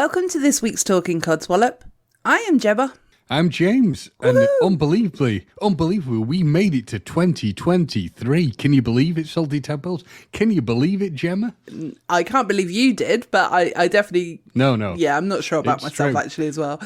Welcome to this week's Talking Codswallop. I am Gemma. I'm James, and unbelievably, we made it to 2023. Can you believe it, Salty Tadpoles? Can you believe it, Gemma? I can't believe you did, but I definitely... No. Yeah, I'm not sure about It's myself, true. actually, as well.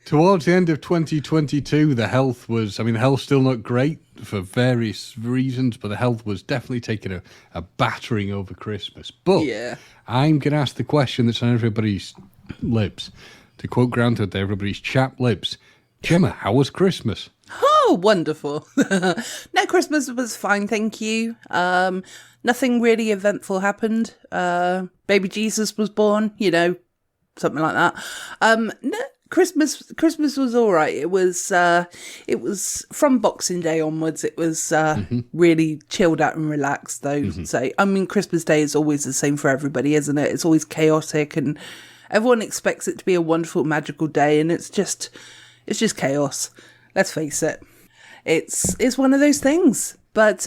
Towards the end of 2022, the health health's still not great for various reasons, but the health was definitely taking a battering over Christmas. But Yeah. I'm going to ask the question that's on everybody's lips. To quote Groundhog Day, everybody's chapped lips. Gemma, how was Christmas? Oh, wonderful. No, Christmas was fine, thank you. Nothing really eventful happened. Baby Jesus was born, something like that. No, Christmas was all right. It was from Boxing Day onwards. It was really chilled out and relaxed, though. So, Christmas Day is always the same for everybody, isn't it? It's always chaotic, and everyone expects it to be a wonderful, magical day, and it's just chaos. Let's face it. It's one of those things. But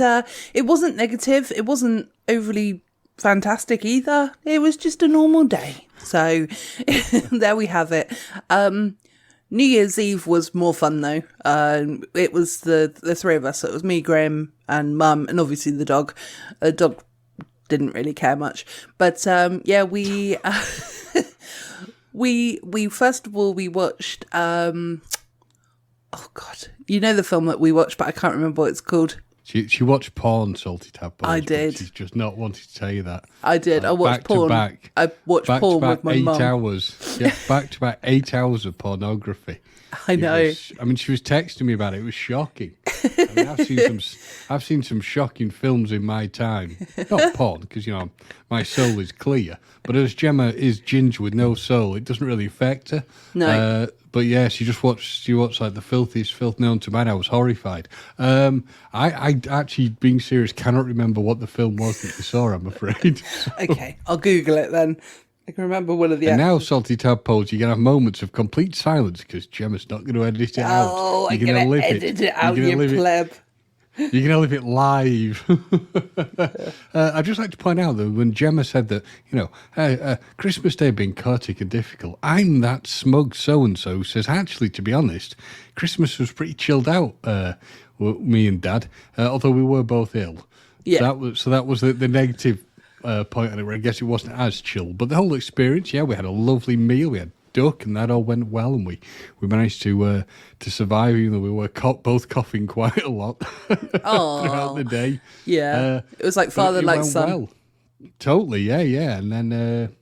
it wasn't negative. It wasn't overly fantastic either. It was just a normal day. So there we have it. New Year's Eve was more fun though. It was the three of us. So it was me, Graham, and Mum, and obviously the dog. The dog didn't really care much. But we we first of all we watched oh god, the film that we watched, but I can't remember what it's called. She watched porn, Salty Tadpoles. I did. She's just not wanted to tell you that. I did. I watched porn. Back. I watched porn with my mum. 8 hours. Yeah, back to back 8 hours of pornography. I know. She was texting me about it. It was shocking. I've seen some shocking films in my time. Not porn, because my soul is clear. But as Gemma is ginger with no soul, it doesn't really affect her. No. But yeah, she watched like the filthiest filth known to man. I was horrified. I actually, being serious, cannot remember what the film was that you saw, I'm afraid. Okay, I'll Google it then. I can remember one of the... And now, Salty Tadpoles, you're going to have moments of complete silence because Gemma's not going to edit it out. Oh, I'm going to edit it out, you pleb. You're going to live it live. I'd just like to point out that when Gemma said that, Christmas Day being chaotic and difficult, I'm that smug so-and-so who says, actually, to be honest, Christmas was pretty chilled out, me and Dad, although we were both ill. Yeah. So that was the negative point on it, where I guess it wasn't as chill. But the whole experience, we had a lovely meal. We had duck, and that all went well, and we managed to survive, even though we were both coughing quite a lot throughout the day. Yeah, it was like father like son. Well. Totally, yeah. And then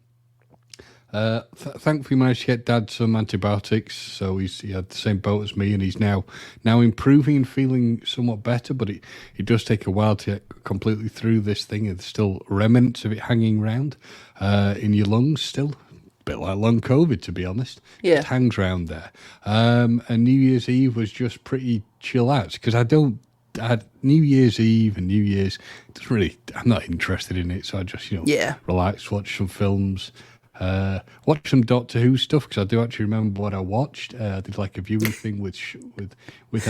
thankfully we managed to get Dad some antibiotics, so he had the same boat as me, and he's now improving and feeling somewhat better, but it does take a while to get completely through this thing. There's still remnants of it hanging around in your lungs still. Bit like long COVID, to be honest. Yeah. It hangs around there. And New Year's Eve was just pretty chill out, because I had New Year's Eve and New Year's, I'm not interested in it, so I just, relax, watch some films, watch some Doctor Who stuff, because I do actually remember what I watched. I did like a viewing thing with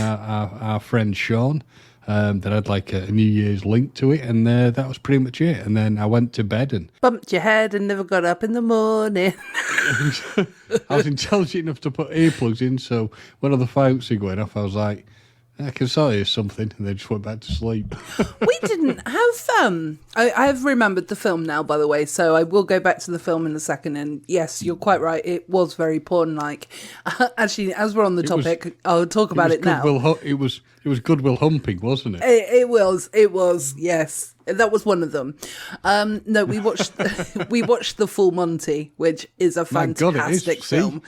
our friend Sean. That had like a New Year's link to it, and that was pretty much it. And then I went to bed and bumped your head and never got up in the morning. I was intelligent enough to put earplugs in, so when all the fireworks were going off, I was like, I can sort of hear something, and then just went back to sleep. We didn't have I have remembered the film now, by the way, so I will go back to the film in a second. And yes, you're quite right, it was very porn-like. Actually, as we're on the topic, I'll talk about it now. It was Goodwill Humping, wasn't it? It was, yes. That was one of them. No, we watched we watched The Full Monty, which is a fantastic film.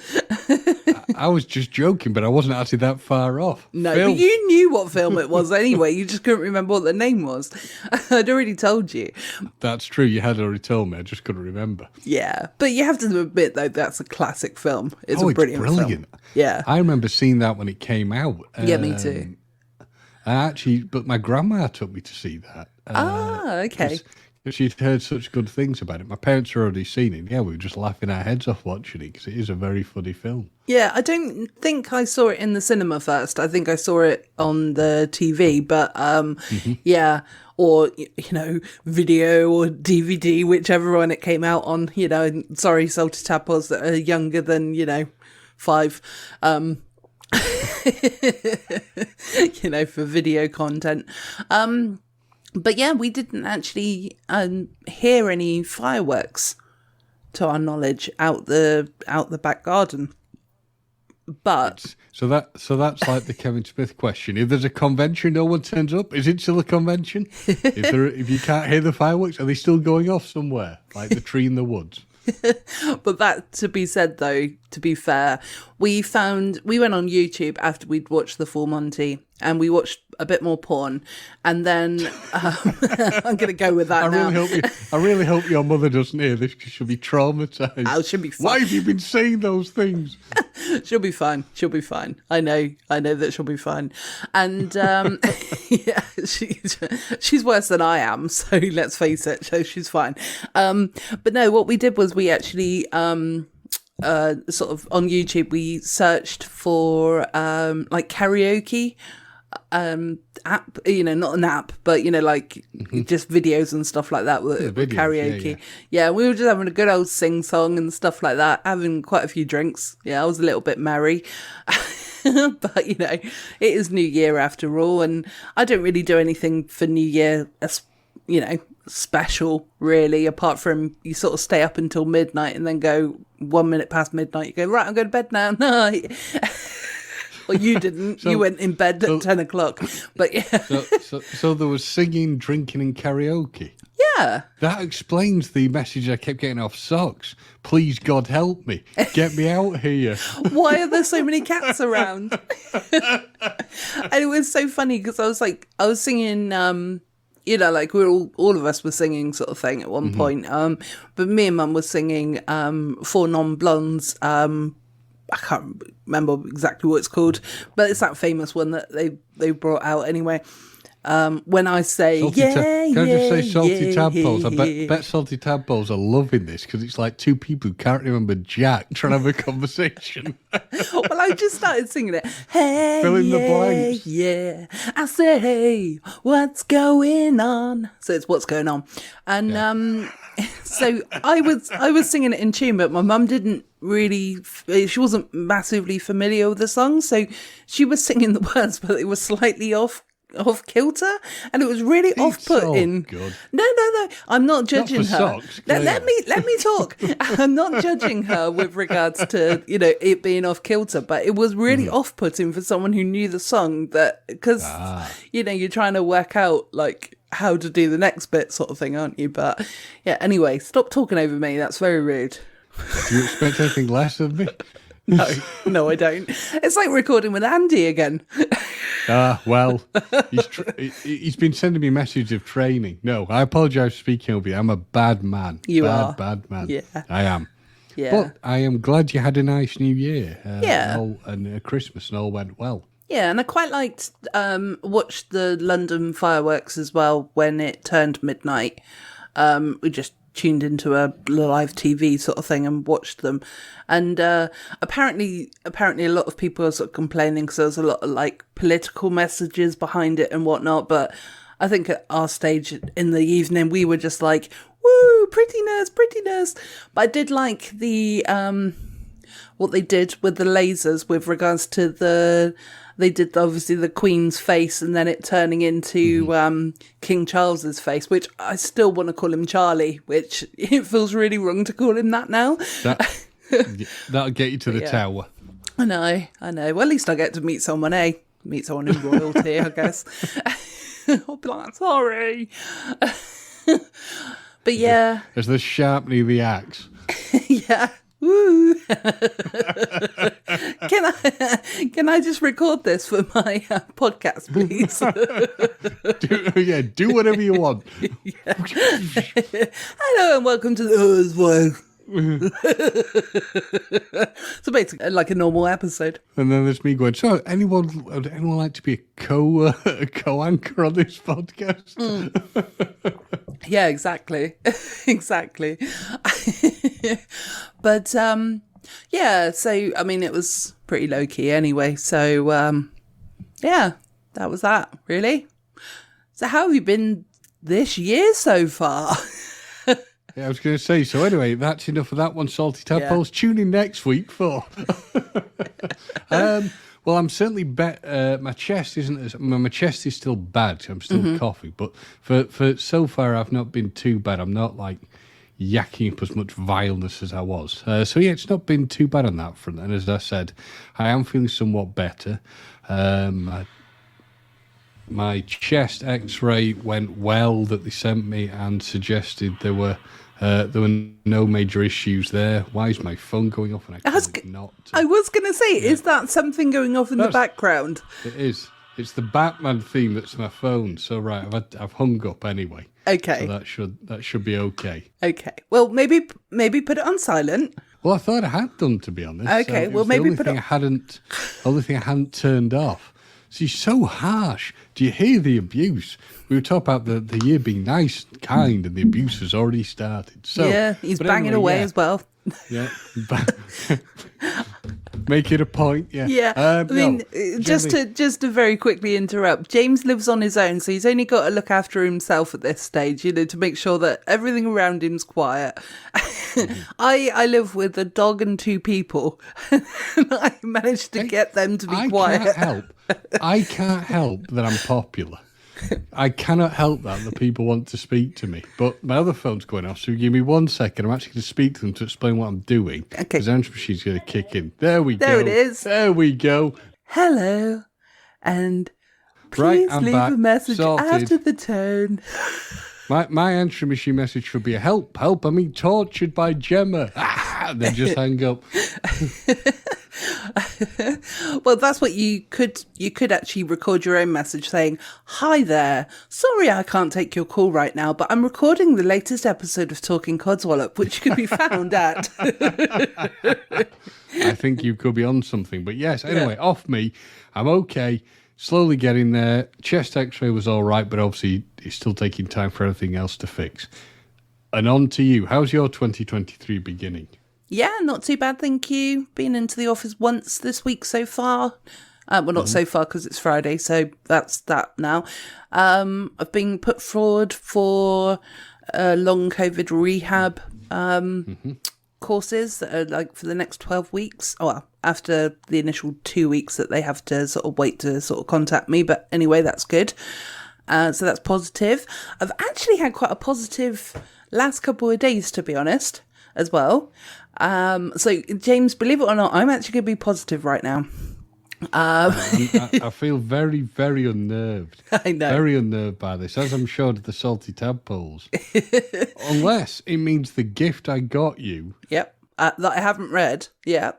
I was just joking, but I wasn't actually that far off. No, but you knew what film it was anyway. You just couldn't remember what the name was. I'd already told you. That's true. You had already told me. I just couldn't remember. Yeah, but you have to admit, though, that's a classic film. It's a brilliant film. Yeah. I remember seeing that when it came out. Yeah, me too. But my grandma took me to see that. Okay. she'd heard such good things about it. My parents had already seen it. Yeah, we were just laughing our heads off watching it because it is a very funny film. Yeah, I don't think I saw it in the cinema first. I think I saw it on the TV, but yeah, or, video or DVD, whichever one it came out on, sorry, salty tadpoles that are younger than, 5, for video content. But yeah, we didn't actually hear any fireworks to our knowledge out the back garden. But so that's like the Kevin Smith question. If there's a convention, no one turns up. Is it still a convention? If you can't hear the fireworks, are they still going off somewhere, like the tree in the woods? But that to be said, though, to be fair, we went on YouTube after we'd watched the Full Monty, and we watched a bit more porn, and then I'm going to go with that now. I really hope your mother doesn't hear this because she'll be traumatised. Oh, she'll be fine. Why have you been saying those things? She'll be fine. I know that she'll be fine. And yeah, she's worse than I am, so let's face it, so she's fine. But no, what we did was we actually sort of on YouTube we searched for like karaoke app, not an app, but just videos and stuff like that with karaoke. Yeah, we were just having a good old sing song and stuff like that, having quite a few drinks. Yeah, I was a little bit merry. But it is New Year after all, and I don't really do anything for New Year special really, apart from you sort of stay up until midnight and then go 1 minute past midnight, you go, right, I'm going to bed now. No. Well, you didn't. You went in bed at 10 o'clock. But yeah. So there was singing, drinking and karaoke. Yeah. That explains the message I kept getting off Socks. Please, God, help me. Get me out here. Why are there so many cats around? And it was so funny because I was singing, like we were all of us were singing sort of thing at one point. But me and Mum was singing Four Non-Blondes, I can't remember exactly what it's called, but it's that famous one that they brought out anyway. When I say can I just say salty tadpoles? I bet salty tadpoles are loving this because it's like two people who can't remember Jack trying to have a conversation. Well, I just started singing it. Hey, fill in the blanks. Yeah, I say, hey, what's going on? So it's what's going on, and so I was singing it in tune, but my mum didn't really. She wasn't massively familiar with the song, so she was singing the words, but it was slightly off kilter, and it was really off-putting. No, I'm not judging her. Socks, let me talk. I'm not judging her with regards to it being off kilter, but it was really off-putting for someone who knew the song, that because you're trying to work out like how to do the next bit sort of thing, aren't you? But yeah, anyway, stop talking over me. That's very rude. Do you expect anything less of me? No, I don't. It's like recording with Andy again. Well, he's been sending me messages of training. No, I apologise for speaking over you. I'm a bad man. You are. Bad man. Yeah. I am. Yeah. But I am glad you had a nice New Year. Yeah. And Christmas and all went well. Yeah, and I quite liked watched the London fireworks as well when it turned midnight. We just tuned into a live TV sort of thing and watched them, and apparently a lot of people are sort of complaining because there's a lot of like political messages behind it and whatnot, but I think at our stage in the evening we were just like, woo, prettiness. But I did like the what they did with the lasers with regards to they did obviously the Queen's face and then it turning into King Charles's face, which I still want to call him Charlie, which it feels really wrong to call him that now. That'll get you to the tower. I know. Well, at least I get to meet someone, Meet someone in royalty, I guess. I'll be like, sorry. But yeah. There's the sharpening the axe. Yeah. Woo! Can I just record this for my podcast, please? Do whatever you want. Hello and welcome to the So basically, like a normal episode. And then there's me going, so anyone like to be a co-anchor on this podcast? Yeah, exactly. Exactly. But, yeah, so, I mean, it was pretty low-key anyway. So, yeah, that was that, really. So how have you been this year so far? Yeah, I was going to say, so anyway, that's enough of that one, Salty Tadpoles. Yeah. Tune in next week for... well, I'm certainly my chest isn't as... My chest is still bad. I'm still coughing. But for so far, I've not been too bad. I'm not, like, yakking up as much vileness as I was. So, yeah, it's not been too bad on that front. And as I said, I am feeling somewhat better. My chest X-ray went well that they sent me and suggested there were no major issues there. Why is my phone going off? And I was going to say, is that something going off in the background? It is. It's the Batman theme that's my phone. So right, I've hung up anyway. Okay. So that should be okay. Okay. Well, maybe put it on silent. Well, I thought I had done, to be honest. Okay. Well, maybe put it. The only thing I hadn't turned off. She's so harsh. Do you hear the abuse? We were talking about the year being nice and kind, and the abuse has already started. So, yeah, he's banging away as well. Yeah. Make it a point, yeah. Yeah, I mean, just to very quickly interrupt, James lives on his own, so he's only got to look after himself at this stage, to make sure that everything around him's quiet. I live with a dog and 2 people, and I managed to get them to be quiet. I can't help that I'm popular. I cannot help that the people want to speak to me. But my other phone's going off, so give me 1 second. I'm actually going to speak to them to explain what I'm doing. Okay. Because the answer machine's going to kick in. There we go. There it is. There we go. Hello. And please leave a message after the tone. My answer machine message should be a help. I'm being tortured by Gemma. And then just hang up. Well, that's what you could actually record your own message saying, "Hi there, sorry I can't take your call right now, but I'm recording the latest episode of Talking Codswallop, which can be found at..." I think you could be on something, but yes, anyway, off me. I'm okay, slowly getting there. Chest x-ray was all right, but obviously it's still taking time for everything else to fix. And on to you. How's your 2023 beginning? Yeah, not too bad, thank you. Been into the office once this week so far. Well, not so far because it's Friday, so that's that now. I've been put forward for long COVID rehab courses that are like for the next 12 weeks. Oh, well, after the initial 2 weeks that they have to sort of wait to sort of contact me. But anyway, that's good. So that's positive. I've actually had quite a positive last couple of days, to be honest, as well. So James, believe it or not, I'm actually going to be positive right now. I feel very, very unnerved. I know. Very unnerved by this, as I'm sure of the Salty Tadpoles. Unless it means the gift I got you. Yep. That I haven't read. Yeah.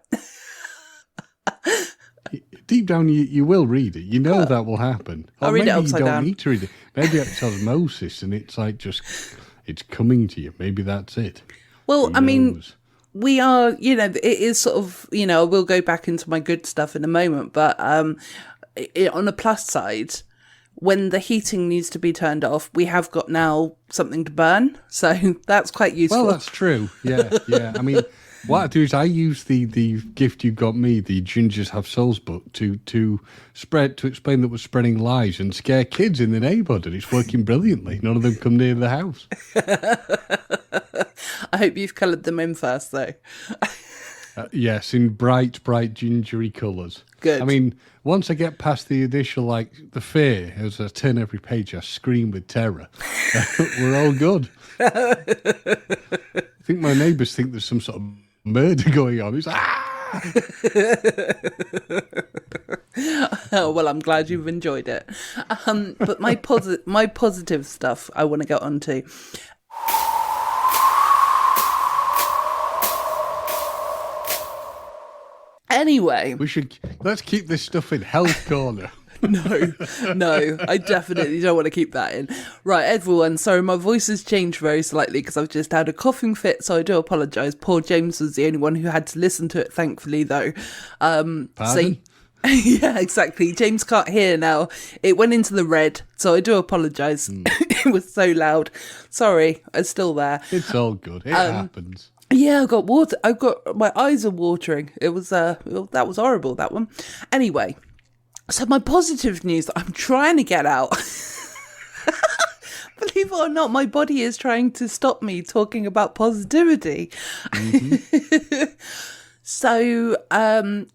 Deep down, you will read it. You know that will happen. I'll read it upside down. Maybe you don't need to read it. Maybe it's osmosis and it's like it's coming to you. Maybe that's it. Well, I mean, we are, it is sort of, I will go back into my good stuff in a moment, but on a plus side, when the heating needs to be turned off, we have got now something to burn. So that's quite useful. Well, that's true. Yeah. I mean, what I do is I use the gift you got me, the Gingers Have Souls book, to explain that we're spreading lies and scare kids in the neighbourhood, and it's working brilliantly. None of them come near the house. I hope you've coloured them in first, though. Yes, in bright, gingery colours. Good. I mean, once I get past the initial, the fear, as I turn every page, I scream with terror. We're all good. I think my neighbours think there's some sort of murder going on. It's Oh, well, I'm glad you've enjoyed it. But my positive stuff I want to get onto. Anyway, let's keep this stuff in Health Corner. No, I definitely don't want to keep that in. Right, everyone, sorry, my voice has changed very slightly because I've just had a coughing fit, so I do apologise. Poor James was the only one who had to listen to it, thankfully, though. Pardon? Yeah, exactly. James can't hear now. It went into the red, so I do apologise. It It was so loud. Sorry, it's still there. It's all good. It happens. Yeah, I got water. My eyes are watering. It was that was horrible, that one. Anyway, so my positive news that I'm trying to get out. Believe it or not, my body is trying to stop me talking about positivity. Mm-hmm. So,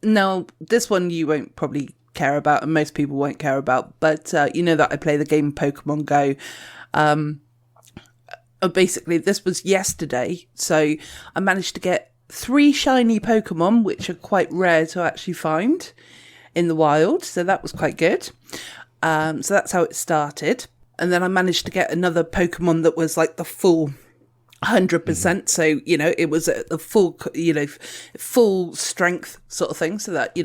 no, this one you won't probably care about, and most people won't care about, but you know that I play the game Pokemon Go. Basically, this was yesterday, so I managed to get 3 shiny Pokemon, which are quite rare to actually find in the wild, so that was quite good. So that's how it started. And then I managed to get another Pokemon that was like the full 100%. So, you know, it was a full, full strength sort of thing. So that,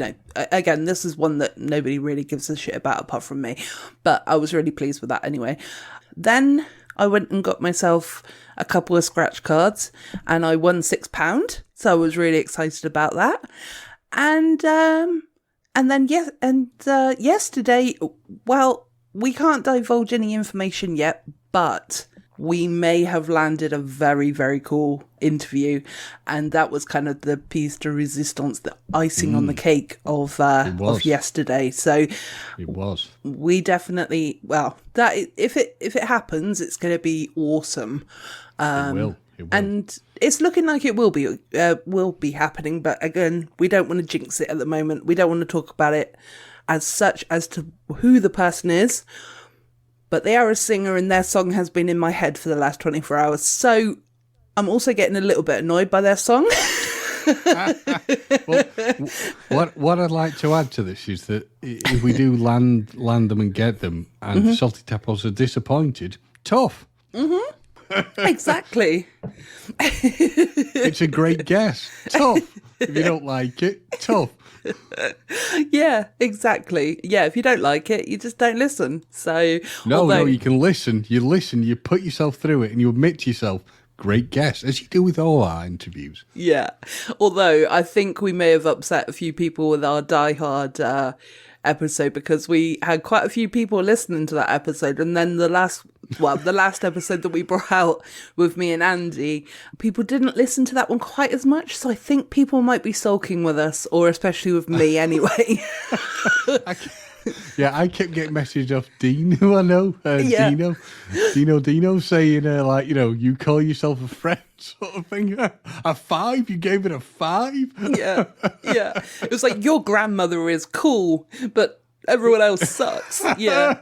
again, this is one that nobody really gives a shit about apart from me. But I was really pleased with that anyway. Then I went and got myself a couple of scratch cards and I won £6. So I was really excited about that. And then yesterday, well, we can't divulge any information yet, but we may have landed a very, very cool interview. And that was kind of the piece de resistance, the icing on the cake of yesterday. So it was. We definitely, that if it happens, it's going to be awesome. It will. And it's looking like it will be happening. But again, we don't want to jinx it at the moment. We don't want to talk about it as such as to who the person is, but they are a singer and their song has been in my head for the last 24 hours. So I'm also getting a little bit annoyed by their song. Well, what I'd like to add to this is that if we do land them and get them and Salty Tadpoles are disappointed, tough. Mm-hmm. Exactly. It's a great guess. Tough. If you don't like it, tough. Yeah, exactly. Yeah, if you don't like it, you just don't listen. So no, you can listen. You listen, you put yourself through it and you admit to yourself, great guess, as you do with all our interviews. Yeah. Although I think we may have upset a few people with our Die Hard episode, because we had quite a few people listening to that episode, and then the last episode that we brought out with me and Andy, people didn't listen to that one quite as much, so I think people might be sulking with us, or especially with me anyway. I kept getting messages off Dean, who I know, Dino saying, you call yourself a friend, sort of thing. A 5? You gave it a 5? Yeah. It was like, your grandmother is cool, but everyone else sucks. Yeah.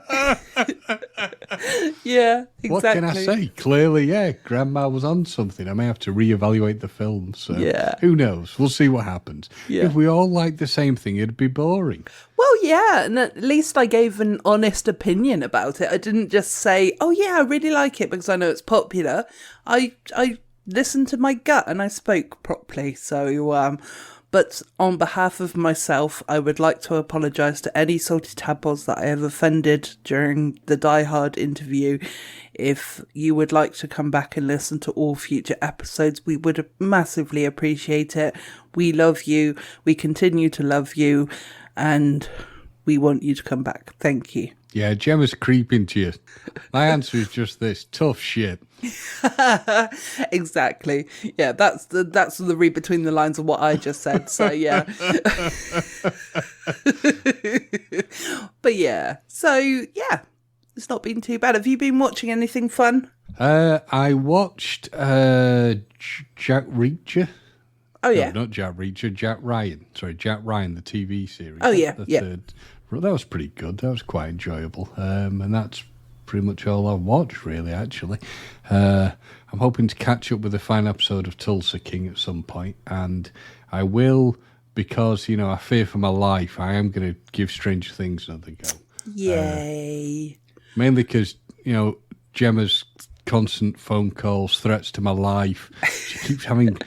Yeah, exactly. What can I say? Clearly, Grandma was on something. I may have to reevaluate the film. So who knows? We'll see what happens. Yeah. If we all liked the same thing, it'd be boring. Well, yeah, and at least I gave an honest opinion about it. I didn't just say, oh, yeah, I really like it because I know it's popular. I listened to my gut and I spoke properly. So, but on behalf of myself, I would like to apologise to any Salty Tadpoles that I have offended during the Die Hard interview. If you would like to come back and listen to all future episodes, we would massively appreciate it. We love you. We continue to love you. And we want you to come back. Thank you. Yeah, Gemma's creeping to you. My answer is just this: tough shit. Exactly. Yeah, that's the read between the lines of what I just said. So yeah. But yeah. So yeah, it's not been too bad. Have you been watching anything fun? I watched Jack Reacher. Oh, yeah. No, not Jack Reacher, Jack Ryan. Sorry, Jack Ryan, the TV series. Oh, yeah, Third. That was pretty good. That was quite enjoyable. And that's pretty much all I've watched, really, actually. I'm hoping to catch up with the final episode of Tulsa King at some point. And I will, because, I fear for my life, I am going to give Stranger Things another go. Yay. Mainly because, Gemma's constant phone calls, threats to my life. She keeps having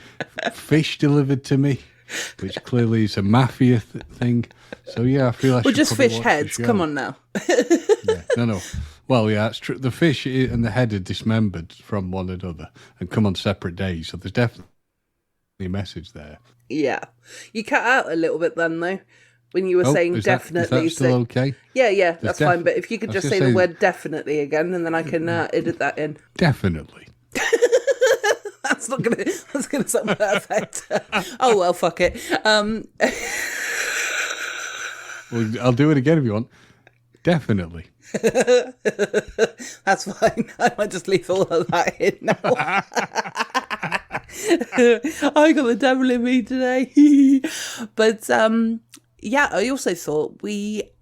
fish delivered to me, which clearly is a mafia thing. So yeah, I feel well, just fish heads. Come on now. No. Well, yeah, that's true. The fish and the head are dismembered from one another and come on separate days. So there's definitely a message there. Yeah, you cut out a little bit then, though. when you were saying definitely. Is that still okay? Yeah, that's fine. But if you could just say the word definitely again, and then I can edit that in. Definitely. That's gonna sound perfect. Oh well, fuck it. Well, I'll do it again if you want. Definitely. That's fine. I might just leave all of that in now. I got the devil in me today. But yeah, I also thought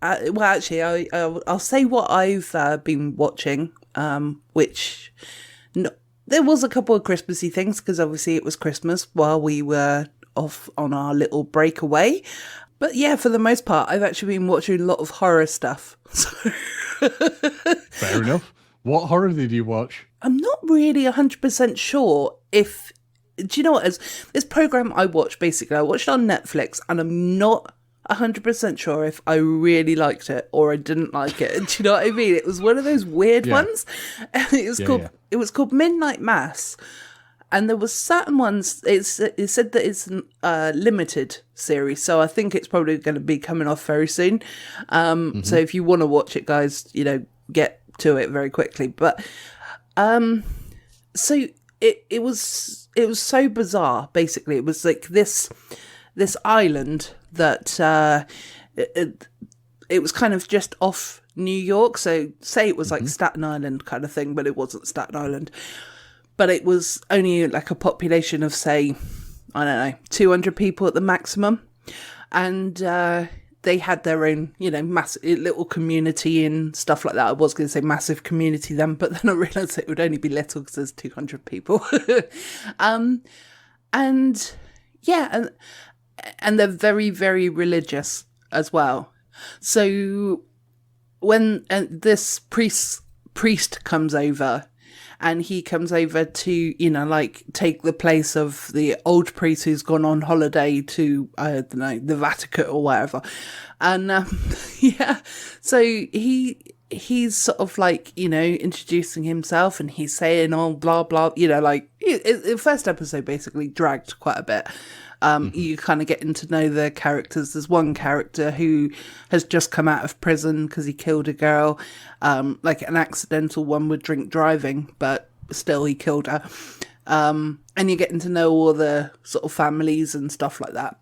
I'll say what I've been watching, which there was a couple of Christmassy things because obviously it was Christmas while we were off on our little breakaway. But yeah, for the most part, I've actually been watching a lot of horror stuff. Fair enough. What horror did you watch? I'm not really 100% sure if... Do you know what? As this program I watched it on Netflix, and I'm not 100% sure if I really liked it or I didn't like it. Do you know what I mean? It was one of those weird ones. It was called Midnight Mass. And there was certain ones, it said that it's a limited series, so I think it's probably going to be coming off very soon. So if you want to watch it, guys, get to it very quickly. But so it was so bizarre. Basically, it was like this island that it was kind of just off New York. So say it was like Staten Island kind of thing, but it wasn't Staten Island. But it was only like a population of, say, I don't know, 200 people at the maximum. And they had their own, massive little community and stuff like that. I was going to say massive community then, but then I realised it would only be little because there's 200 people. And they're very, very religious as well. So when this priest comes over, and he comes over to, take the place of the old priest who's gone on holiday to, I don't know, the Vatican or whatever. And, so he's sort of like, introducing himself, and he's saying, oh, blah, blah, the first episode basically dragged quite a bit. You kind of getting to know the characters. There's one character who has just come out of prison because he killed a girl, like an accidental one with drink driving, but still he killed her. And you're getting to know all the sort of families and stuff like that.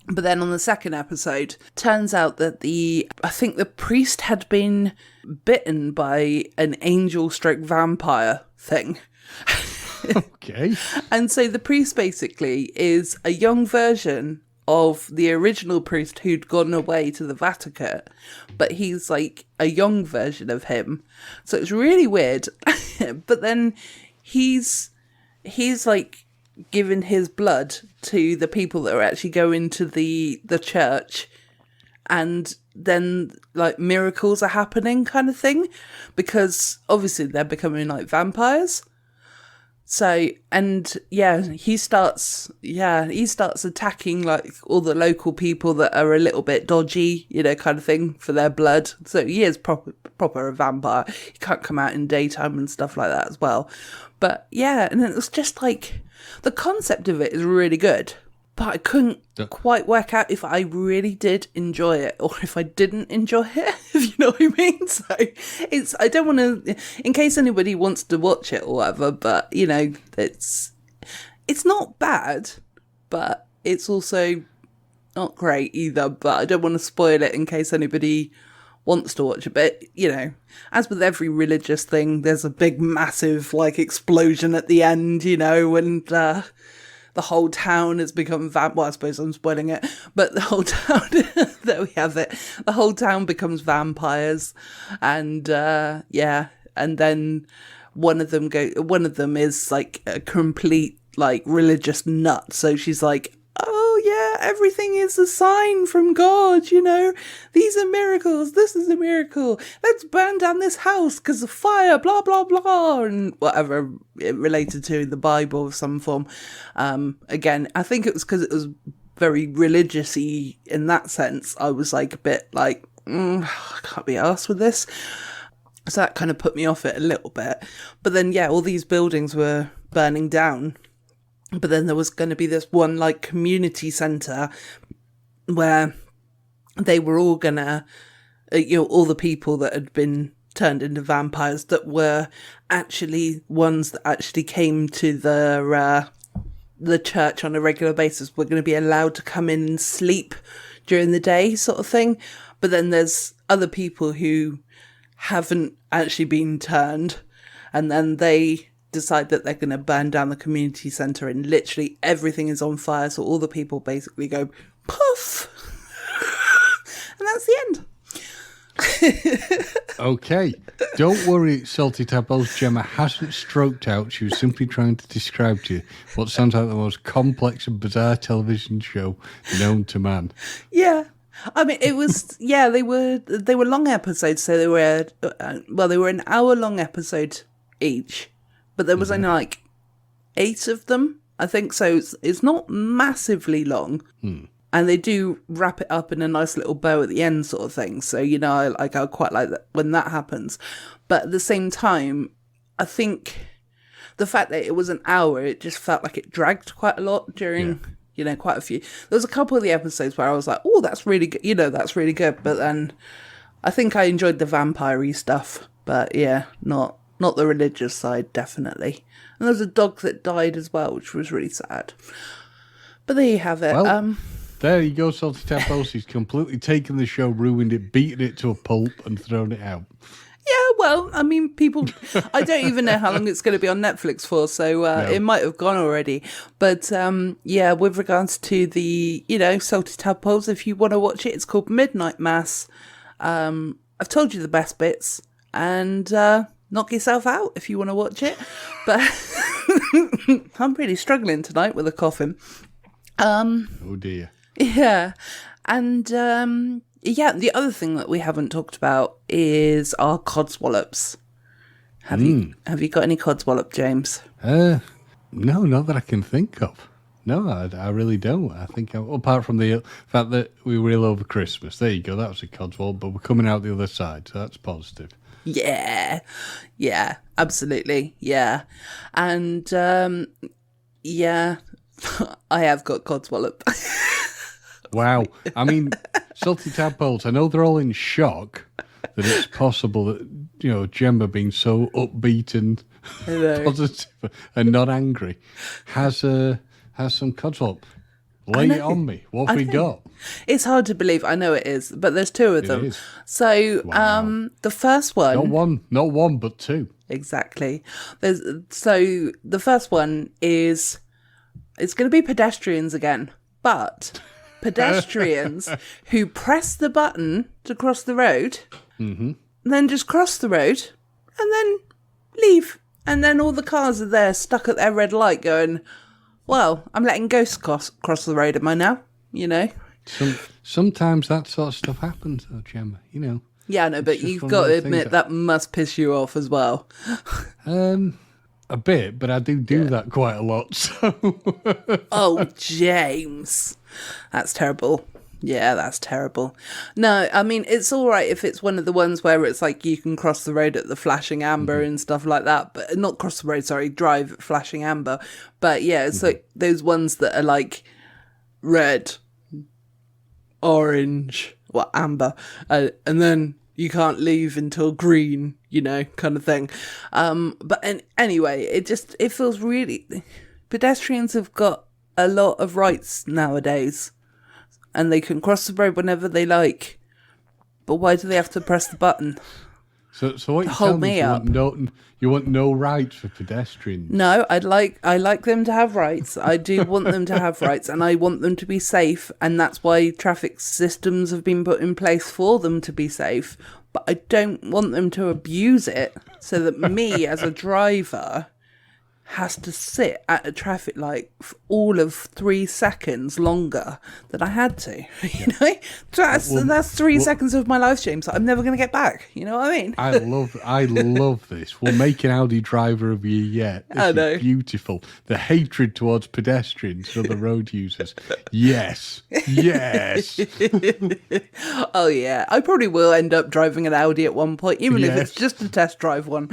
But then on the second episode, turns out that I think the priest had been bitten by an angel/vampire thing. Okay. And so the priest basically is a young version of the original priest who'd gone away to the Vatican, but he's like a young version of him. So it's really weird. But then he's like giving his blood to the people that are actually going to the church, and then like miracles are happening kind of thing, because obviously they're becoming like vampires. So, and he starts attacking like all the local people that are a little bit dodgy, kind of thing, for their blood. So he is proper a vampire. He can't come out in daytime and stuff like that as well. But yeah, and it was just like, the concept of it is really good, but I couldn't quite work out if I really did enjoy it or if I didn't enjoy it, if you know what I mean. So I don't want to, in case anybody wants to watch it or whatever, but it's not bad, but it's also not great either. But I don't want to spoil it in case anybody wants to watch it. But as with every religious thing, there's a big massive like explosion at the end, and the whole town has become well, I suppose I'm spoiling it, but the whole town, there we have it. The whole town becomes vampires, and and then one of them is like a complete like religious nut. So she's like, oh yeah, everything is a sign from God, these are miracles, this is a miracle, let's burn down this house because of fire, blah blah blah, and whatever it related to the Bible of some form. Again, I think it was because it was very religious-y in that sense. I was like a bit like, I can't be arsed with this, so that kind of put me off it a little bit. But then all these buildings were burning down. But then there was going to be this one like community centre where they were all gonna, all the people that had been turned into vampires that were actually ones that actually came to the church on a regular basis were going to be allowed to come in and sleep during the day, sort of thing. But then there's other people who haven't actually been turned, and then they decide that they're going to burn down the community centre and literally everything is on fire. So all the people basically go poof, and that's the end. Okay, don't worry, Salty Tadpoles. Gemma hasn't stroked out. She was simply trying to describe to you what sounds like the most complex and bizarre television show known to man. Yeah, I mean, it was, they were long episodes, so they were an hour-long episode each, but there was only like 8 of them, I think, so it's not massively long, and they do wrap it up in a nice little bow at the end, sort of thing, so, I quite like that when that happens, but at the same time, I think the fact that it was an hour, it just felt like it dragged quite a lot during... quite a few. There was a couple of the episodes where I was like, oh, that's really good. That's really good. But then I think I enjoyed the vampire-y stuff. But yeah, not the religious side, definitely. And there was a dog that died as well, which was really sad. But there you have it. Well, there you go, Salty Tadpoles. He's completely taken the show, ruined it, beaten it to a pulp and thrown it out. Yeah, well, I mean, people, I don't even know how long it's going to be on Netflix for, so It might have gone already. But with regards to the, Salty Tadpoles, if you want to watch it, it's called Midnight Mass. I've told you the best bits, and knock yourself out if you want to watch it. But I'm really struggling tonight with a coughing. Oh dear. Yeah, and... the other thing that we haven't talked about is our Codswallops. Have you got any Codswallop, James? No, not that I can think of. No, I really don't. I think, apart from the fact that we were ill over Christmas. There you go, that was a Codswallop, but we're coming out the other side, so that's positive. Yeah, absolutely, yeah. And, I have got Codswallop. Wow. I mean, Salty Tadpoles, I know they're all in shock that it's possible that, Gemma being so upbeat and positive and not angry has some Codswallop. Lay it on me. What have we got? It's hard to believe. I know it is, but there's 2 of them. So, wow. The first one... Not one, but 2. Exactly. So, the first one is... It's going to be pedestrians again, but... pedestrians who press the button to cross the road, then just cross the road, and then leave. And then all the cars are there stuck at their red light going, well, I'm letting ghosts cross the road, am I now? Sometimes that sort of stuff happens, though, Gemma, Yeah, I know, but you've got to admit that must piss you off as well. A bit, but I do that quite a lot, so... Oh, James. That's terrible. Yeah, that's terrible. No, I mean, it's all right if it's one of the ones where it's like you can cross the road at the flashing amber and stuff like that, but not cross the road, sorry, drive at flashing amber. But yeah, it's like those ones that are like red, orange, amber, and then you can't leave until green, kind of thing. Anyway, it feels really... Pedestrians have got a lot of rights nowadays, and they can cross the road whenever they like. But why do they have to press the button? So what you tell me up? You want no rights for pedestrians? No, I like them to have rights. I do want them to have rights, and I want them to be safe, and that's why traffic systems have been put in place for them to be safe. But I don't want them to abuse it so that me as a driver has to sit at a traffic light for all of 3 seconds longer than I had to. That's 3 seconds of my life, James, that I'm never going to get back. You know what I mean? I love this. We'll make an Audi driver of you yet. This is beautiful. The hatred towards pedestrians and other road users. Yes. Oh yeah, I probably will end up driving an Audi at one point, even if it's just a test drive one.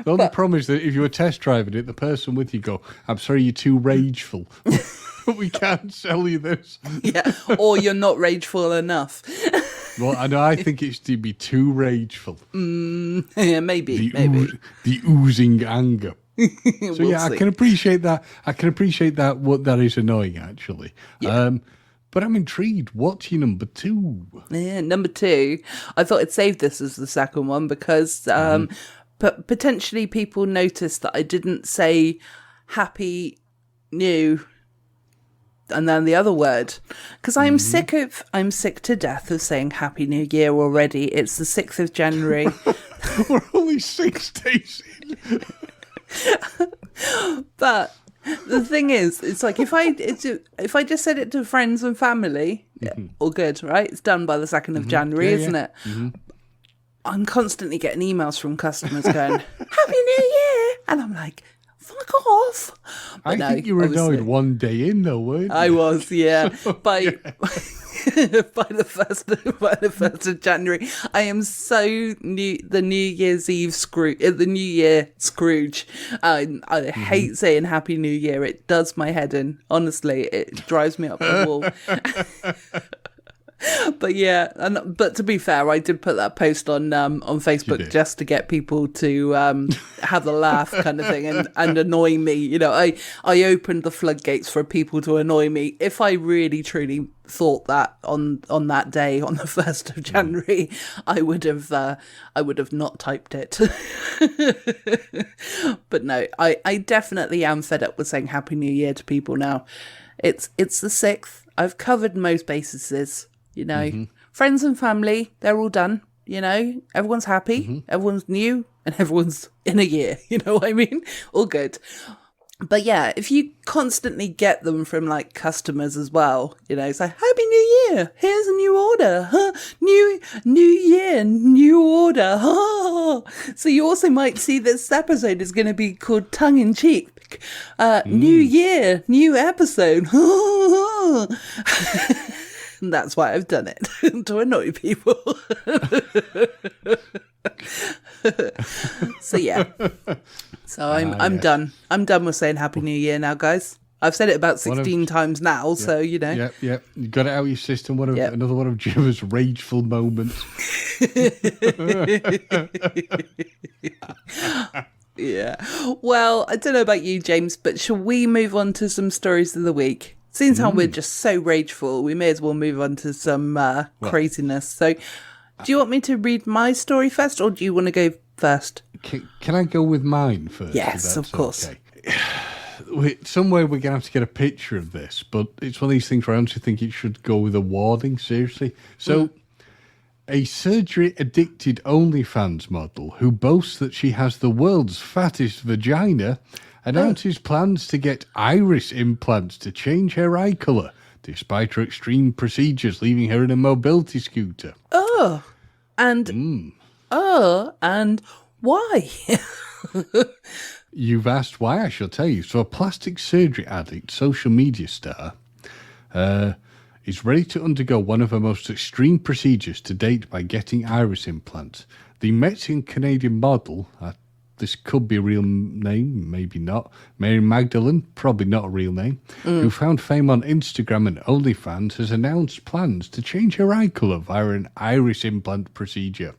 The only problem is that if you were test driving it, the person with you go, I'm sorry, you're too rageful. we can't sell you this. Yeah, or you're not rageful enough. Well, I think it's to be too rageful. Yeah, maybe. The oozing anger. So We'll I see. can appreciate that. What that is annoying, actually. Yeah. But I'm intrigued. What's your number 2? Yeah, number 2. I thought I'd save this as the second one because but potentially people noticed that I didn't say happy new and then the other word, because I'm sick to death of saying Happy New Year already. It's the 6th of January. We're only 6 days in. But the thing is, it's like if I just said it to friends and family, all good, right? It's done by the 2nd of January, isn't it? I'm constantly getting emails from customers going, Happy New Year! And I'm like, fuck off. But I think you were annoyed one day in, though, weren't you? I was, yeah. By the 1st of January, I am so the New Year's Eve Scrooge. The New Year Scrooge. I hate saying Happy New Year. It does my head in. Honestly, it drives me up the wall. But yeah, but to be fair, I did put that post on Facebook just to get people to have a laugh, kind of thing, and annoy me. You know, I opened the floodgates for people to annoy me. If I really truly thought that on that day, on the 1st of January, I would have not typed it. But no, I definitely am fed up with saying Happy New Year to people now. It's the 6th. I've covered most bases. You know, friends and family, they're all done. You know, everyone's happy, everyone's new, and everyone's in a year. You know what I mean? All good. But yeah, if you constantly get them from like customers as well, you know, it's like, Happy New Year, here's a new order, huh? New year, new order, huh? So you also might see this episode is going to be called Tongue in Cheek. New year, new episode. And that's why I've done it, to annoy people. So yeah. So I'm done. I'm done with saying Happy New Year now, guys. I've said it about 16 times now, so you know. Yeah. You got it out of your system. Another one of Gemma's rageful moments. Yeah. Well, I don't know about you, James, but shall we move on to some stories of the week? Since how we're just so rageful, we may as well move on to some craziness. So, do you want me to read my story first, or do you want to go first? Can I go with mine first? Yes, of course. Okay. Somewhere we're going to have to get a picture of this, but it's one of these things where I honestly think it should go with a warning, seriously. So, a surgery-addicted OnlyFans model who boasts that she has the world's fattest vagina announces plans to get iris implants to change her eye colour, despite her extreme procedures, leaving her in a mobility scooter. And why? You've asked why, I shall tell you. So a plastic surgery addict, social media star, is ready to undergo one of her most extreme procedures to date by getting iris implants. The Mexican-Canadian model, this could be a real name, maybe not, Mary Magdalene, probably not a real name, who found fame on Instagram and OnlyFans, has announced plans to change her eye colour via an iris implant procedure.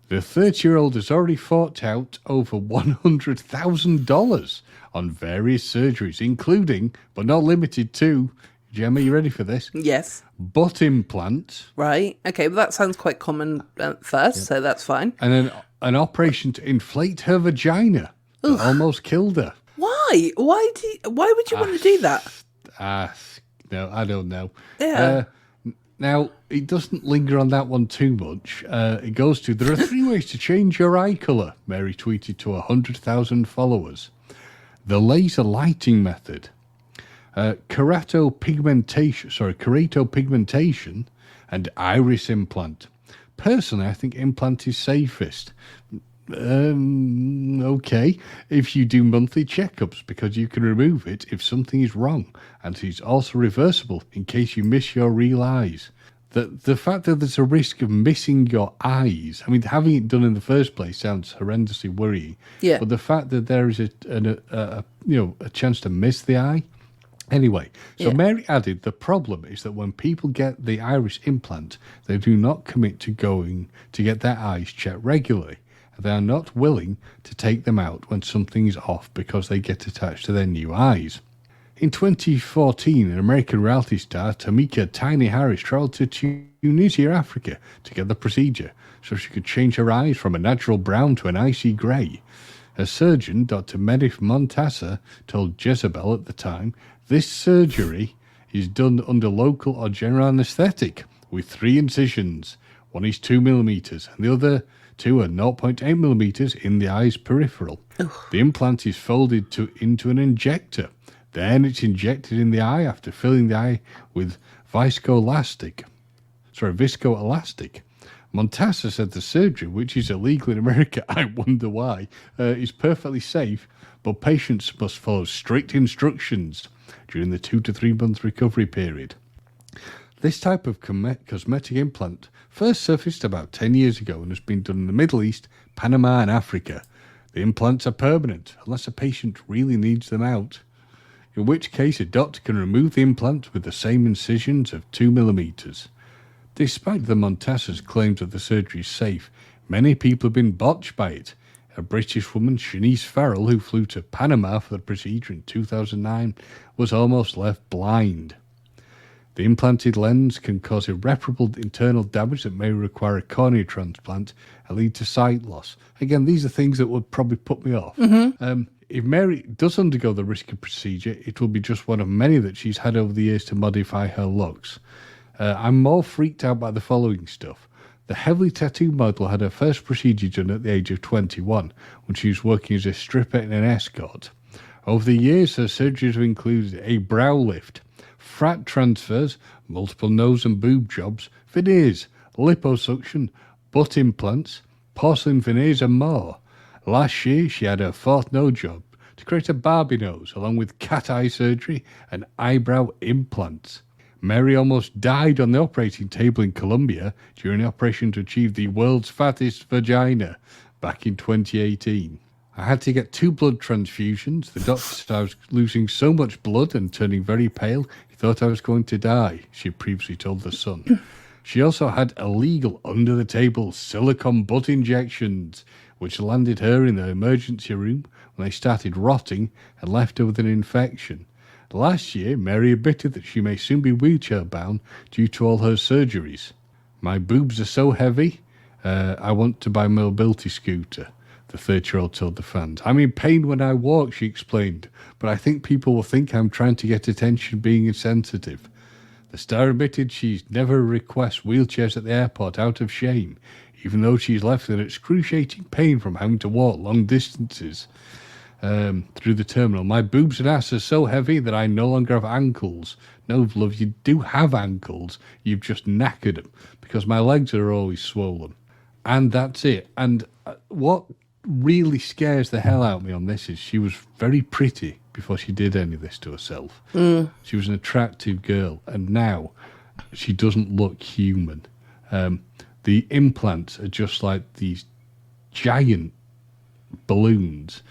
The 30-year-old has already forked out over $100,000 on various surgeries, including, but not limited to, Gemma, you ready for this? Yes. Butt implant. Right. Okay, well, that sounds quite common at first, so that's fine. And then an operation to inflate her vagina that almost killed her. Why? Why would you want to do that? No, I don't know. Yeah. Now, it doesn't linger on that one too much. It goes to, there are 3 ways to change your eye colour, Mary tweeted to 100,000 followers. The laser lighting method, keratopigmentation, and iris implant. Personally, I think implant is safest. Okay, if you do monthly checkups, because you can remove it if something is wrong, and it's also reversible in case you miss your real eyes. The fact that there's a risk of missing your eyes, I mean, having it done in the first place sounds horrendously worrying. Yeah. But the fact that there is a chance to miss the eye, Anyway, so Mary added, the problem is that when people get the iris implant, they do not commit to going to get their eyes checked regularly. They are not willing to take them out when something is off because they get attached to their new eyes. In 2014, an American reality star, Tamika Tiny Harris, travelled to Tunisia, Africa, to get the procedure so she could change her eyes from a natural brown to an icy grey. Her surgeon, Dr. Medif Montassa, told Jezebel at the time, this surgery is done under local or general anaesthetic with 3 incisions. One is 2 millimetres and the other 2 are 0.8 millimetres in the eye's peripheral. Ugh. The implant is folded into an injector. Then it's injected in the eye after filling the eye with viscoelastic. Montassa said the surgery, which is illegal in America, I wonder why, is perfectly safe, but patients must follow strict instructions during the 2 to 3 month recovery period. This type of cosmetic implant first surfaced about 10 years ago and has been done in the Middle East, Panama and Africa. The implants are permanent unless a patient really needs them out, in which case a doctor can remove the implant with the same incisions of 2 millimetres. Despite the Montassa's claims that the surgery is safe, many people have been botched by it. A British woman, Shanice Farrell, who flew to Panama for the procedure in 2009, was almost left blind. The implanted lens can cause irreparable internal damage that may require a cornea transplant and lead to sight loss. Again, these are things that would probably put me off. Mm-hmm. If Mary does undergo the risky procedure, it will be just one of many that she's had over the years to modify her looks. I'm more freaked out by the following stuff. The heavily tattooed model had her first procedure done at the age of 21 when she was working as a stripper in an escort. Over the years, her surgeries have included a brow lift, fat transfers, multiple nose and boob jobs, veneers, liposuction, butt implants, porcelain veneers and more. Last year, she had her 4th nose job to create a Barbie nose, along with cat eye surgery and eyebrow implants. Mary almost died on the operating table in Colombia during the operation to achieve the world's fattest vagina back in 2018. I had to get 2 blood transfusions. The doctor said I was losing so much blood and turning very pale, he thought I was going to die, she previously told The Sun. She also had illegal under-the-table silicone butt injections, which landed her in the emergency room when they started rotting and left her with an infection. Last year, Mary admitted that she may soon be wheelchair-bound due to all her surgeries. My boobs are so heavy, I want to buy a mobility scooter, the 30-year-old told the fans. I'm in pain when I walk, she explained, but I think people will think I'm trying to get attention being insensitive. The star admitted she's never requests wheelchairs at the airport out of shame, even though she's left in excruciating pain from having to walk long distances through the terminal. My boobs and ass are so heavy that I no longer have ankles. No, love, you do have ankles. You've just knackered them because my legs are always swollen. And that's it. And what really scares the hell out of me on this is she was very pretty before she did any of this to herself. She was an attractive girl, and now she doesn't look human. The implants are just like these giant balloons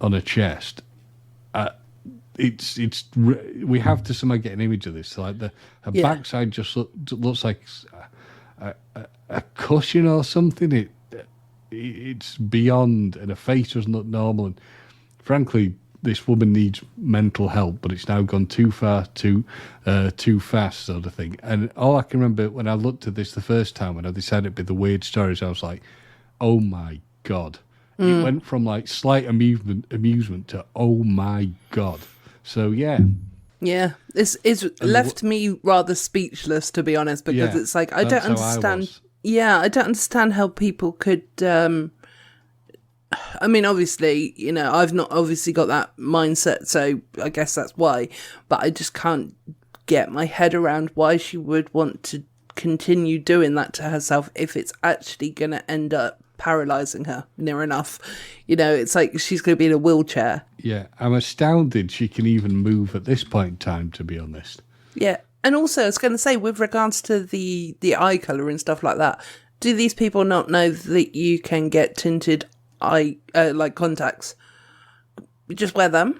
on her chest. We have to somehow get an image of this. Like her backside just looks like a cushion or something. It's beyond, and her face doesn't look normal. And frankly, this woman needs mental help, but it's now gone too far, too fast, sort of thing. And all I can remember when I looked at this the first time, when I decided it'd be the weird stories, I was like, "Oh my God!" It went from like slight amusement to "Oh my God!" So yeah. It's left me rather speechless, to be honest, because it's like I don't understand. I don't understand how people could. I mean, obviously, I've not obviously got that mindset, so I guess that's why. But I just can't get my head around why she would want to continue doing that to herself if it's actually going to end up paralysing her near enough. It's like she's going to be in a wheelchair. Yeah, I'm astounded she can even move at this point in time, to be honest. Yeah, and also I was going to say, with regards to the eye colour and stuff like that, do these people not know that you can get tinted eye like contacts? Just wear them.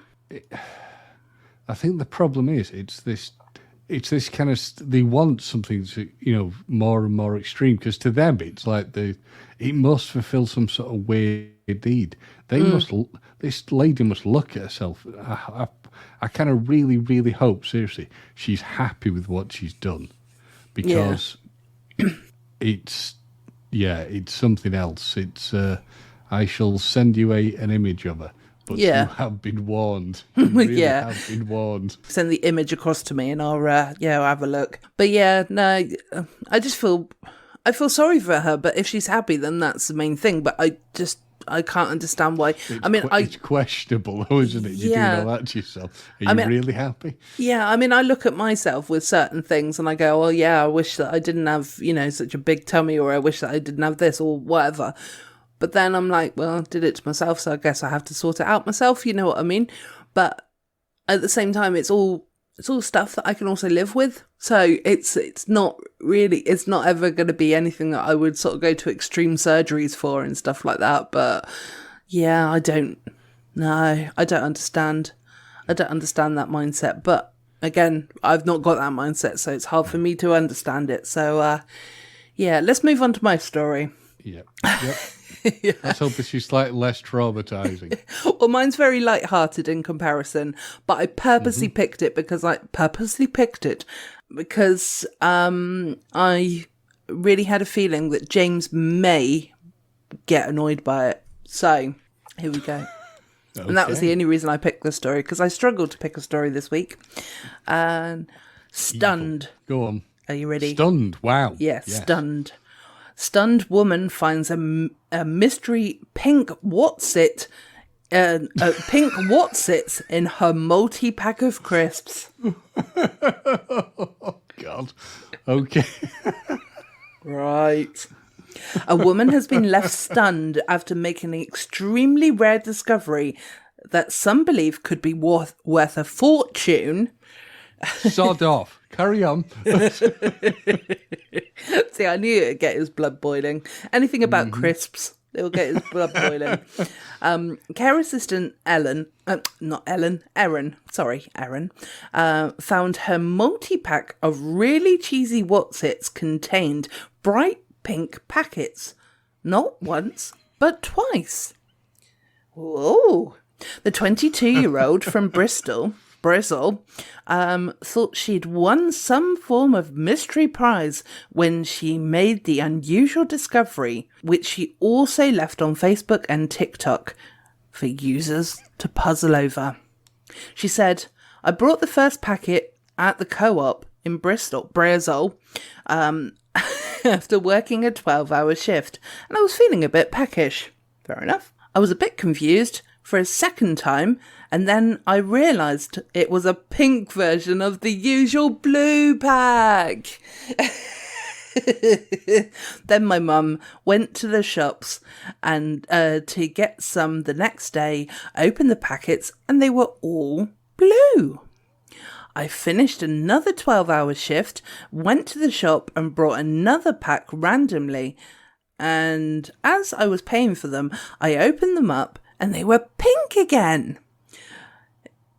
I think the problem is it's this kind of they want something to more and more extreme, because to them it's like it must fulfill some sort of weird need. This lady must look at herself. I kind of really, really hope, seriously, she's happy with what she's done, because it's something else. It's I shall send you an image of her. But you have been warned. You really have been warned. Send the image across to me and I'll have a look. But no, I feel sorry for her, but if she's happy, then that's the main thing. But I can't understand why. It's questionable, though, isn't it? You do know that to yourself. Are you really happy? Yeah, I look at myself with certain things and I go, well, yeah, I wish that I didn't have, such a big tummy, or I wish that I didn't have this or whatever. But then I'm like, well, I did it to myself, so I guess I have to sort it out myself, you know what I mean? But at the same time, it's all stuff that I can also live with. So it's not ever going to be anything that I would sort of go to extreme surgeries for and stuff like that. But yeah, I don't understand. I don't understand that mindset. But again, I've not got that mindset, so it's hard for me to understand it. So let's move on to my story. Yep. Let's hope this is slightly less traumatizing. Well, mine's very light-hearted in comparison, but I purposely picked it because I really had a feeling that James may get annoyed by it. So here we go. Okay. And that was the only reason I picked this story, because I struggled to pick a story this week. And stunned. Go on. Are you ready? Stunned. Wow. Yes. Stunned. Stunned woman finds a mystery pink Whatsit in her multi-pack of crisps. Oh, God. Okay. Right. A woman has been left stunned after making an extremely rare discovery that some believe could be worth a fortune. Sod off. Carry on. See, I knew it'd get his blood boiling. Anything about crisps, it'll get his blood boiling. Care assistant Erin, found her multi-pack of really cheesy Wotsits contained bright pink packets. Not once, but twice. Whoa. The 22-year-old from Bristol, thought she'd won some form of mystery prize when she made the unusual discovery, which she also left on Facebook and TikTok for users to puzzle over. She said, I brought the first packet at the co-op in Bristol, after working a 12-hour shift, and I was feeling a bit peckish. Fair enough. I was a bit confused for a second time, and then I realised it was a pink version of the usual blue pack. Then my mum went to the shops and to get some the next day, opened the packets, and they were all blue. I finished another 12-hour shift, went to the shop and brought another pack randomly. And as I was paying for them, I opened them up and they were pink again.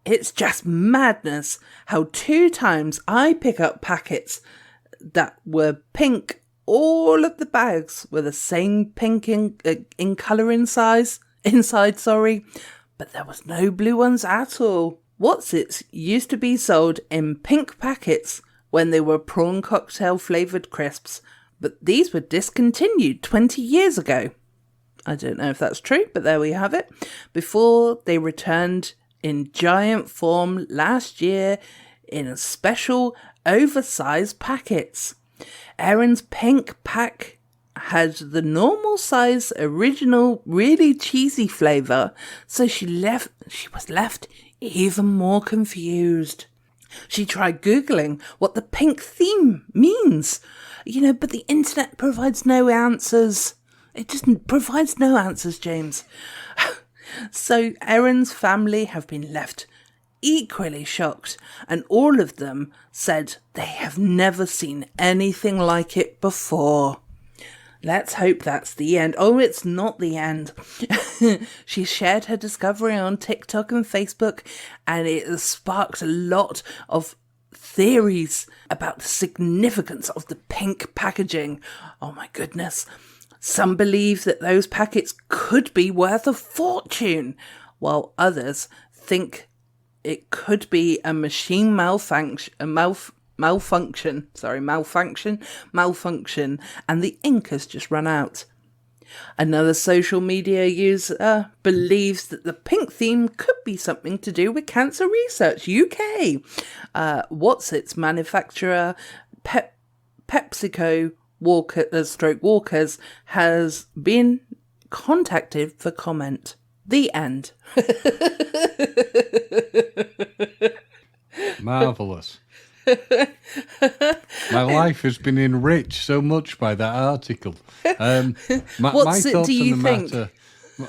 It's just madness how 2 times I pick up packets that were pink. All of the bags were the same pink in colour inside, but there was no blue ones at all. Wotsits used to be sold in pink packets when they were prawn cocktail flavoured crisps, but these were discontinued 20 years ago. I don't know if that's true, but there we have it. Before they returned in giant form last year in a special oversized packets. Erin's pink pack had the normal size original really cheesy flavour, so she was left even more confused. She tried Googling what the pink theme means, but the internet provides no answers. It just provides no answers, James. So Erin's family have been left equally shocked, and all of them said they have never seen anything like it before. Let's hope that's the end. Oh, it's not the end. She shared her discovery on TikTok and Facebook, and it has sparked a lot of theories about the significance of the pink packaging. Oh my goodness. Some believe that those packets could be worth a fortune, while others think it could be a machine malfunction, and the ink has just run out. Another social media user believes that the pink theme could be something to do with Cancer Research UK. What's its manufacturer, PepsiCo Walkers, has been contacted for comment. The end. Marvellous. My life has been enriched so much by that article. What's it do you think?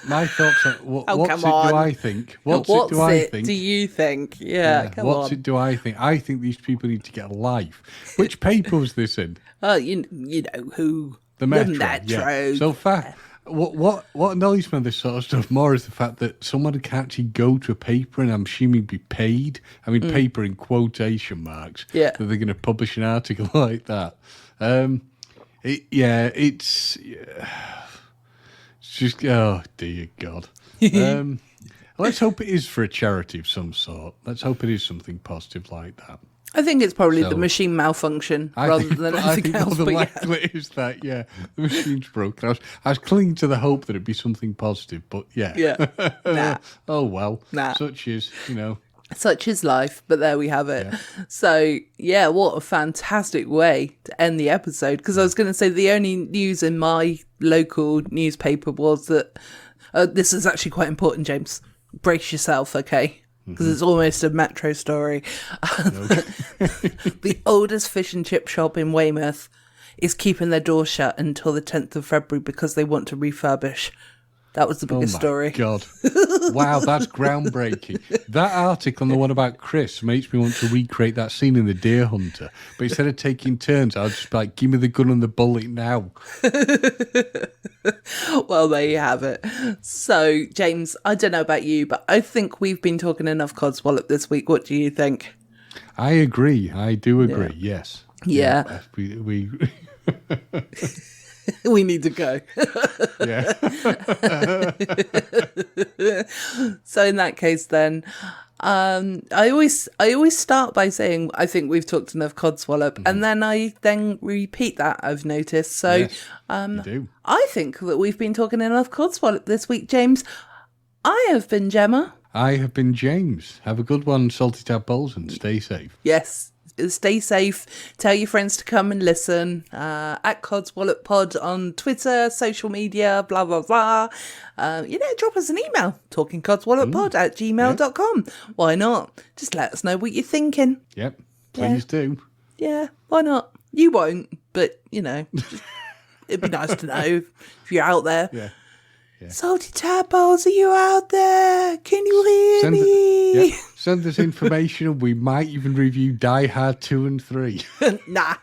My thoughts on what's it do I think? What's it do I think? Do you think? Yeah, come what's on. it do I think? I think these people need to get a life. Which paper was this in? You know who? The Metro. Yeah. So far, what annoys me on this sort of stuff more is the fact that someone can actually go to a paper and I'm assuming be paid. I mean, paper in quotation marks. Yeah. That they're going to publish an article like that. It's just, oh dear God. Let's hope it is for a charity of some sort. Let's hope it is something positive like that. I think it's probably the machine malfunction rather than anything else. I think more than likely it is that, the machine's broken. I was clinging to the hope that it'd be something positive, but Nah. Oh well, nah. Such is, Such is life, but there we have it. Yeah. So, what a fantastic way to end the episode. Because I was going to say the only news in my local newspaper was that, this is actually quite important, James. Brace yourself, okay? Because it's almost a Metro story. The oldest fish and chip shop in Weymouth is keeping their doors shut until the 10th of February because they want to refurbish. That was the biggest story. God. Wow, that's groundbreaking. That article and the one about Chris makes me want to recreate that scene in The Deer Hunter. But instead of taking turns, I'll just be like, give me the gun and the bullet now. Well, there you have it. So, James, I don't know about you, but I think we've been talking enough Codswallop this week. What do you think? I agree. I do agree, yes. Yeah. We we need to go. Yeah. So in that case, then, I always start by saying I think we've talked enough Codswallop, and then I repeat that. I've noticed. So, yes, you do. I think that we've been talking enough Codswallop this week, James. I have been Gemma. I have been James. Have a good one, Salty Tadpoles, and stay safe. Yes. Stay safe. Tell your friends to come and listen. At Codswallop Pod on Twitter, social media, blah, blah, blah. Drop us an email, talkingcodswalloppod@gmail.com. Why not? Just let us know what you're thinking. Yep, please do. Yeah, why not? You won't, but, it'd be nice to know if you're out there. Yeah. Salty Tadpoles, are you out there? Can you hear me? Send us information and we might even review Die Hard 2 and 3. Nah.